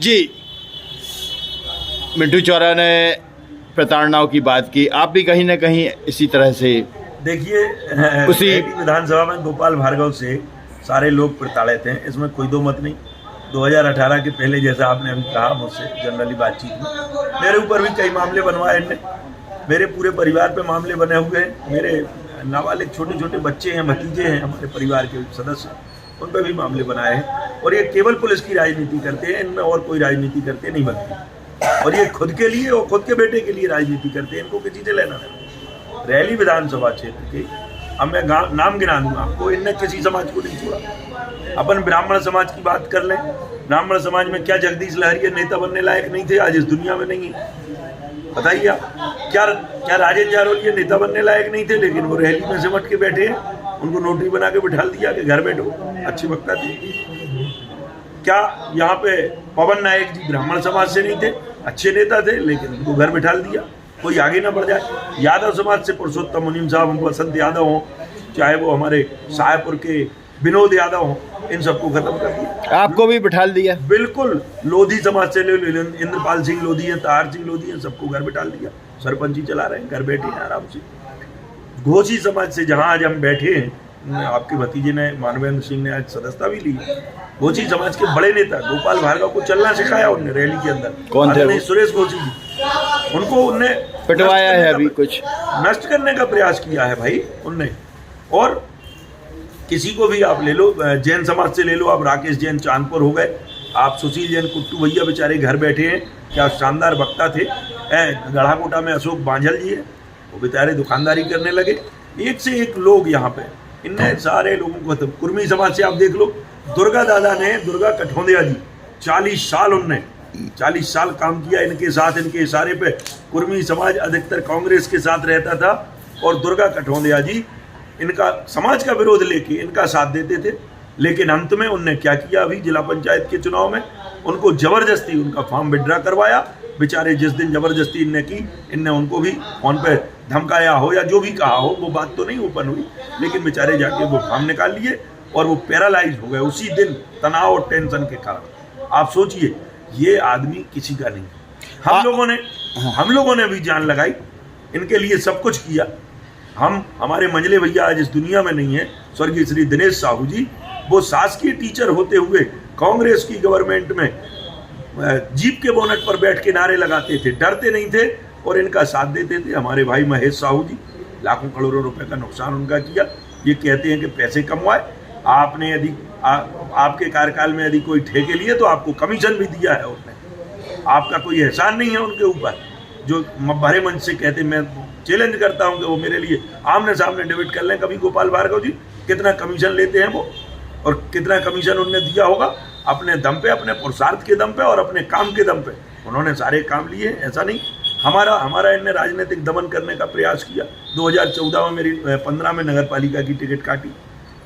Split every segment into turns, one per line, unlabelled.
जी, मिंटू चौरा ने प्रताड़नाओं की बात की, आप भी कहीं ना कहीं इसी तरह से
देखिए
उसी
विधानसभा में गोपाल भार्गव से सारे लोग प्रताड़ित हैं, इसमें कोई दो मत नहीं। 2018 के पहले जैसा आपने अभी कहा मुझसे जनरली बातचीत में, मेरे ऊपर भी कई मामले बनवाए इनने, मेरे पूरे परिवार पे मामले बने हुए हैं। मेरे नाबालिग छोटे छोटे बच्चे हैं, भतीजे हैं हमारे परिवार के सदस्य, उन पर भी मामले बनाए हैं। और ये केवल पुलिस की राजनीति करते हैं, इनमें और कोई राजनीति करते नहीं बनती। और ये खुद के लिए और खुद के बेटे के लिए राजनीति करते हैं, इनको किसी से लेना नहीं। रैली विधानसभा क्षेत्र के, अब मैं नाम गिना दूंगा आपको, इनने किसी समाज को नहीं छोड़ा। अपन ब्राह्मण समाज की बात कर लें, ब्राह्मण समाज में क्या जगदीश लहरिया नेता बनने लायक नहीं थे? आज इस दुनिया में नहीं है। बताइए आप, क्या राजेंद्र जारौलिया नेता बनने लायक नहीं थे? लेकिन वो रैली में सिमट के बैठे हैं, उनको नोटरी बना के बिठा दिया कि घर बैठो, अच्छी वक्ता थी। क्या यहाँ पे पवन नायक जी ब्राह्मण समाज से नहीं थे? अच्छे नेता थे, लेकिन उनको घर बिठा दिया, कोई आगे ना बढ़ जाए। यादव समाज से पुरुषोत्तम मुनीम साहब, वसंत यादव हों, चाहे वो हमारे साहेबपुर के विनोद यादव हों, इन सबको खत्म कर दिया।
आपको भी बिठा दिया?
बिल्कुल। लोधी समाज से ले लो, इंद्रपाल सिंह लोधी है, तार सिंह लोधी है, सबको घर बिठा दिया, सरपंची चला रहे हैं, घर बैठे हैं आराम से। घोसी समाज से जहां आज हम बैठे हैं, आपके भतीजे ने, मानवेंद्र सिंह ने आज सदस्यता भी ली। घोसी समाज के बड़े नेता गोपाल भार्गव को चलना सिखाया उनने रैली के अंदर।
कौन थे?
सुरेश घोसी जी, उनको उनने
पिटवाया है, अभी कुछ
नष्ट करने का प्रयास किया है भाई उनने। और किसी को भी आप ले लो, जैन समाज से ले लो आप, राकेश जैन चांदपुर हो गए, आप सुशील जैन, कुट्टू भैया बेचारे घर बैठे हैं, क्या शानदार वक्ता थे। गढ़ाकोटा में अशोक बांझल जी है, वो बेचारे दुकानदारी करने लगे। एक से एक लोग यहाँ पे, इनने सारे लोगों को। कुर्मी समाज से आप देख लो, दुर्गा दादा ने, दुर्गा कठौंदिया जी, 40 साल उनने 40 साल काम किया इनके साथ, इनके इशारे पे। कुर्मी समाज अधिकतर कांग्रेस के साथ रहता था, और दुर्गा कठौंदिया जी इनका समाज का विरोध लेके इनका साथ देते थे। लेकिन अंत में उनने क्या किया, अभी जिला पंचायत के चुनाव में उनको जबरदस्ती उनका फॉर्म विड्रा करवाया। बेचारे जिस दिन जबरदस्ती इनने की, इनने उनको भी फोन पे धमकाया हो या जो भी कहा हो, वो बात तो नहीं ओपन हुई, लेकिन बेचारे जाके वो फॉर्म निकाल लिए और वो पैरालाइज हो गए उसी दिन, तनाव और टेंशन के कारण। आप सोचिए, ये आदमी किसी का नहीं। हम लोगों ने भी जान लगाई, इनके लिए सब कुछ किया। हमारे मंझले भैया आज इस दुनिया में नहीं है, स्वर्गीय श्री दिनेश साहू जी, वो शासकीय टीचर होते हुए कांग्रेस की गवर्नमेंट में जीप के बोनट पर बैठ के नारे लगाते थे, डरते नहीं थे और इनका साथ देते थे। हमारे भाई महेश साहू जी, लाखों करोड़ों रुपए का नुकसान उनका किया। ये कहते हैं कि पैसे कमवाए, आपने यदि आपके कार्यकाल में यदि कोई ठेके लिए तो आपको कमीशन भी दिया है उन्होंने, आपका कोई एहसान नहीं है उनके ऊपर। जो भरे मंच से कहते, मैं चैलेंज करता हूं कि वो मेरे लिए आमने सामने डिबेट कर लें कभी, गोपाल भार्गव जी कितना कमीशन लेते हैं वो, और कितना कमीशन उन्होंने दिया होगा अपने दम पे, अपने पुरुषार्थ के दम पे और अपने काम के दम पे उन्होंने सारे काम लिए। ऐसा नहीं हमारा इनने राजनीतिक दमन करने का प्रयास किया। 2014 में मेरी 15 में नगर पालिका की टिकट काटी,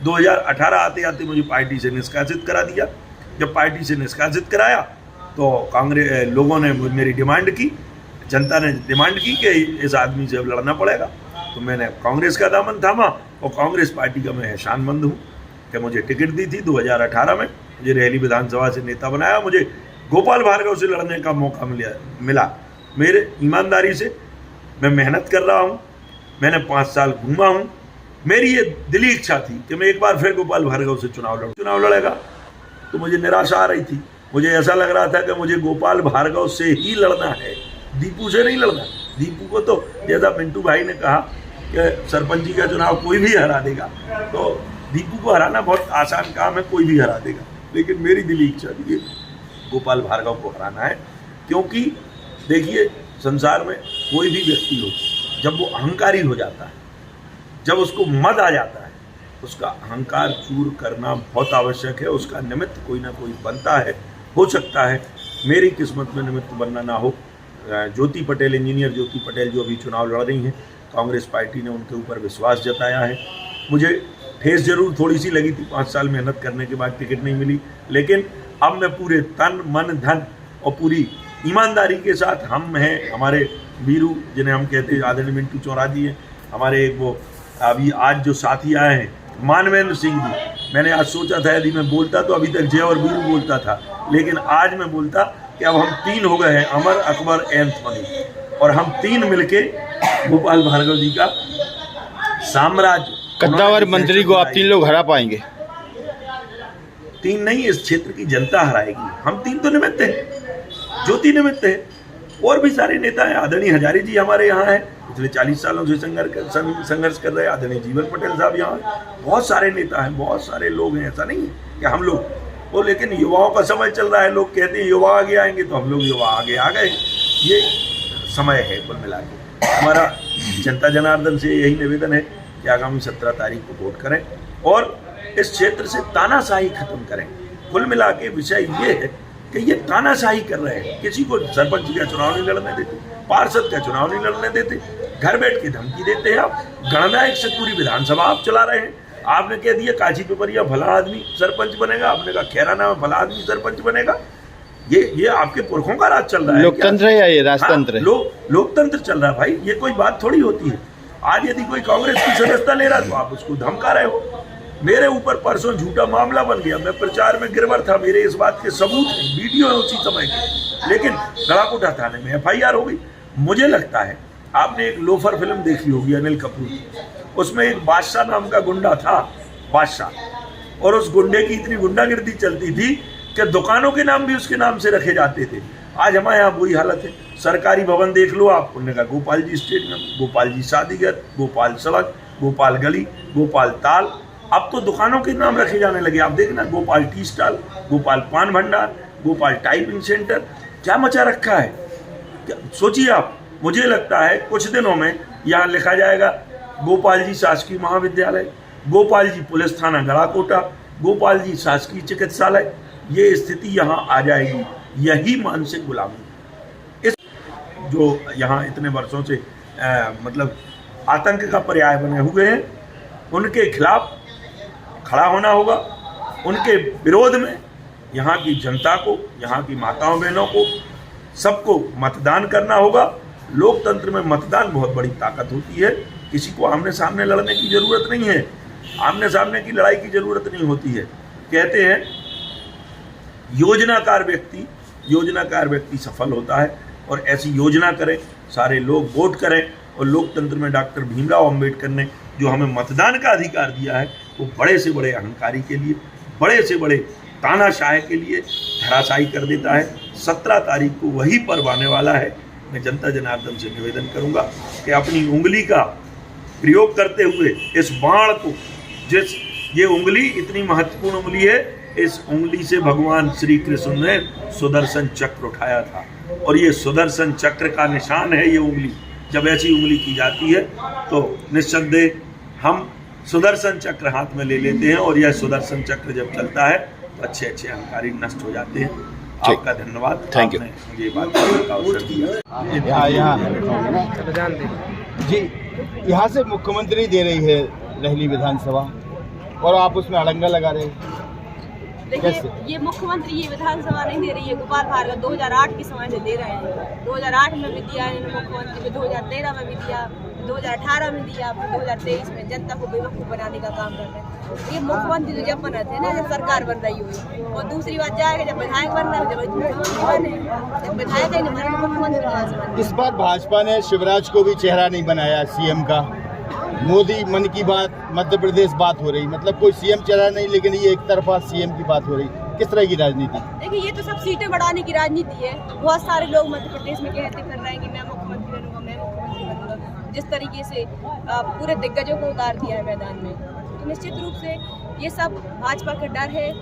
2018 आते आते मुझे पार्टी से निष्कासित करा दिया। जब पार्टी से निष्कासित कराया तो कांग्रेस लोगों ने मेरी डिमांड की, जनता ने डिमांड की कि इस आदमी से अब लड़ना पड़ेगा। तो मैंने कांग्रेस का दामन थामा और कांग्रेस पार्टी का मैं एहसानमंद हूँ कि मुझे टिकट दी थी। 2018 में मुझे रैली विधानसभा से नेता बनाया, मुझे गोपाल भार्गव से लड़ने का मौका मिला। मेरे ईमानदारी से मैं मेहनत कर रहा हूँ, मैंने 5 साल घूमा हूँ। मेरी ये दिली इच्छा थी कि मैं एक बार फिर गोपाल भार्गव से चुनाव लड़ेगा, तो मुझे निराशा आ रही थी। मुझे ऐसा लग रहा था कि मुझे गोपाल भार्गव से ही लड़ना है, दीपू से नहीं लड़ना। दीपू को तो जैसा मिंटू भाई ने कहा कि सरपंची का चुनाव कोई भी हरा देगा, तो दीपू को हराना बहुत आसान काम है, कोई भी हरा देगा। लेकिन मेरी दिली इच्छा थी गोपाल भार्गव को हराना है, क्योंकि देखिए संसार में कोई भी व्यक्ति हो, जब वो अहंकारी हो जाता है, जब उसको मद आ जाता है, उसका अहंकार चूर करना बहुत आवश्यक है। उसका निमित्त कोई ना कोई बनता है, हो सकता है मेरी किस्मत में निमित्त बनना ना हो। ज्योति पटेल, इंजीनियर ज्योति पटेल जो अभी चुनाव लड़ रही हैं, कांग्रेस पार्टी ने उनके ऊपर विश्वास जताया है। मुझे ठेस जरूर थोड़ी सी लगी थी, 5 साल मेहनत करने के बाद टिकट नहीं मिली, लेकिन अब मैं पूरे तन मन धन और पूरी ईमानदारी के साथ, हम हैं हमारे वीरू जिन्हें हम कहते हैं, आदरणीय मिंटू चौरा जी हैं, हमारे एक वो अभी आज जो साथी आए हैं मानवेंद्र सिंह जी। मैंने आज सोचा था यदि मैं बोलता तो अभी तक जय और वीरू बोलता था, लेकिन आज मैं बोलता कि अब हम 3 हो गए हैं, अमर, अकबर, एंथोनी, और हम 3 मिलके गोपाल भार्गव जी का साम्राज्य,
कद्दावर मंत्री को आप 3 लोग हरा पाएंगे?
3 नहीं, इस क्षेत्र की जनता हराएगी। हम 3 तो निमित्त हैं, ज्योति निमित्त है। और भी सारे नेता हैं, आदरणीय हजारी जी हमारे यहाँ हैं, पिछले 40 सालों से संघर्ष कर रहे हैं। आदरणीय जीवन पटेल साहब यहाँ हैं, बहुत सारे नेता हैं, बहुत सारे लोग हैं। ऐसा नहीं है कि हम लोग वो, लेकिन युवाओं का समय चल रहा है। लोग कहते हैं युवा आगे आएंगे, तो हम लोग युवा आगे आ गए। ये समय है कुल मिला के। हमारा जनता जनार्दन से यही निवेदन है कि आगामी 17 तारीख को वोट करें और इस क्षेत्र से तानाशाही खत्म करें। कुल मिला के विषय ये है कि ये तानाशाही कर रहे हैं, किसी को सरपंच का चुनाव नहीं लड़ने देते, पार्षद का चुनाव नहीं लड़ने देते, घर बैठ के धमकी देते हैं। आप गणनायक से पूरी विधानसभा आप चला रहे हैं। आपने कह दिया काशी पिपरिया भला आदमी सरपंच बनेगा, आपने कहा खैराना में भला आदमी सरपंच बनेगा। ये आपके पुरखों का राज चल रहा है।
लोकतंत्र है या ये राजतंत्र है?
लोकतंत्र चल रहा है भाई, ये कोई बात थोड़ी होती है। आज यदि कोई कांग्रेस की सदस्यता ले रहा है तो आप उसको धमका रहे हो। मेरे ऊपर परसों झूठा मामला बन गया, मैं प्रचार में गिरवर था, मेरे इस बात के सबूत हैं, वीडियो है उसी समय के, लेकिन गलाकोटा थाने में FIR हो गई। मुझे लगता है आपने एक लोफर फिल्म देखी होगी अनिल कपूर की, उसमें एक बादशाह नाम का गुंडा था, बादशाह, और उस गुंडे की इतनी गुंडागिर्दी चलती थी कि दुकानों के नाम भी उसके नाम से रखे जाते थे। आज हमारे यहाँ वही हालत है। सरकारी भवन देख लो आप, उन्होंने कहा गोपाल जी स्टेडियम, गोपाल जी शादीगर, गोपाल सड़क, गोपाल गली, गोपाल ताल। अब तो दुकानों के नाम रखे जाने लगे। आप देखना, गोपाल टी स्टॉल, गोपाल पान भंडार, गोपाल टाइपिंग सेंटर, क्या मचा रखा है। सोचिए आप, मुझे लगता है कुछ दिनों में यहाँ लिखा जाएगा गोपाल जी शासकीय महाविद्यालय, गोपाल जी पुलिस थाना गलाकोटा, गोपाल जी शासकीय चिकित्सालय। ये स्थिति यहाँ आ जाएगी। यही मानसिक गुलामी, इस जो यहाँ इतने वर्षों से मतलब आतंक का पर्याय बने हुए हैं, उनके खिलाफ खड़ा होना होगा। उनके विरोध में यहाँ की जनता को, यहाँ की माताओं बहनों को, सबको मतदान करना होगा। लोकतंत्र में मतदान बहुत बड़ी ताकत होती है। किसी को आमने सामने लड़ने की ज़रूरत नहीं है, आमने सामने की लड़ाई की ज़रूरत नहीं होती है। कहते हैं योजनाकार व्यक्ति सफल होता है, और ऐसी योजना करें, सारे लोग वोट करें। और लोकतंत्र में डॉक्टर भीमराव अंबेडकर ने जो हमें मतदान का अधिकार दिया है, वो बड़े से बड़े अहंकारी के लिए, बड़े से बड़े तानाशाह के लिए धराशायी कर देता है। 17 तारीख को वही पर्व आने वाला है। मैं जनता जनार्दन से निवेदन करूंगा कि अपनी उंगली का प्रयोग करते हुए इस बाण को, जिस ये उंगली इतनी महत्वपूर्ण उंगली है, इस उंगली से भगवान श्री कृष्ण ने सुदर्शन चक्र उठाया था, और ये सुदर्शन चक्र का निशान है ये उंगली। जब ऐसी उंगली की जाती है तो निस्संदेह हम सुदर्शन चक्र हाथ में ले लेते हैं, और यह सुदर्शन चक्र जब चलता है तो अच्छे अच्छे अहंकारी नष्ट हो जाते हैं। आपका धन्यवाद,
थैंक यू।
मुझे ये बात करने का अवसर दिया।
यहाँ जी, यहाँ से मुख्यमंत्री दे रही है रहली विधानसभा, और आप उसमें अड़ंगा लगा रहे हैं।
देखिए, ये मुख्यमंत्री ये विधानसभा नहीं दे रही है, गोपाल भार्गव 2008 के समय से दे रहे हैं। 2008 में भी दिया है मुख्यमंत्री में, 2013 में भी दिया, 2018 में दिया, फिर 2023 में जनता को बेवकूफ़ बनाने का काम कर रहे हैं। ये मुख्यमंत्री तो जब बना थे ना, जब सरकार बन रही हुई, और दूसरी बात जाएगा जब विधायक बन रहा है, जब मुख्यमंत्री बने, जब विधायक ही नहीं बने तो मुख्यमंत्री कहाँ से बने।
इस बार भाजपा ने शिवराज को भी चेहरा नहीं बनाया CM का। मोदी मन की बात, मध्य प्रदेश बात हो रही, मतलब कोई CM चेहरा नहीं, लेकिन ये एक तरफा CM की बात हो रही। किस तरह की राजनीति?
देखिए, ये तो सब सीटें बढ़ाने की राजनीति है। बहुत सारे लोग मध्य प्रदेश में कहते कर रहे हैं कि मैं मुख्यमंत्री बनूंगा, मैं मुख्यमंत्री बनूंगा। जिस तरीके से पूरे दिग्गजों को उतार दिया है मैदान में, तो निश्चित रूप से ये सब भाजपा का डर है।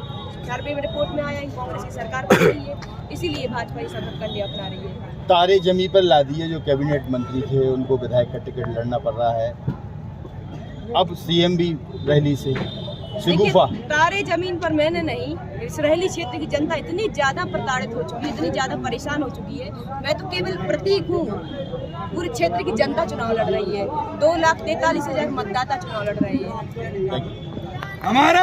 सर्वे में रिपोर्ट में आया कि कांग्रेस की सरकार बन रही है, इसीलिए भाजपा ये सब कंडे अपना रही है।
तारे जमी पर ला दिए, जो कैबिनेट मंत्री थे उनको विधायक का टिकट लड़ना पड़ रहा है। अब CM भी रहली से शिगुफा।
तारे जमीन पर मैंने नहीं, इस रहली क्षेत्र की जनता इतनी ज्यादा प्रताड़ित हो चुकी है, इतनी ज्यादा परेशान हो चुकी है। मैं तो केवल प्रतीक हूँ, पूरे क्षेत्र की जनता चुनाव लड़ रही है। 2,43,000 मतदाता चुनाव लड़ रहे हैं।
हमारा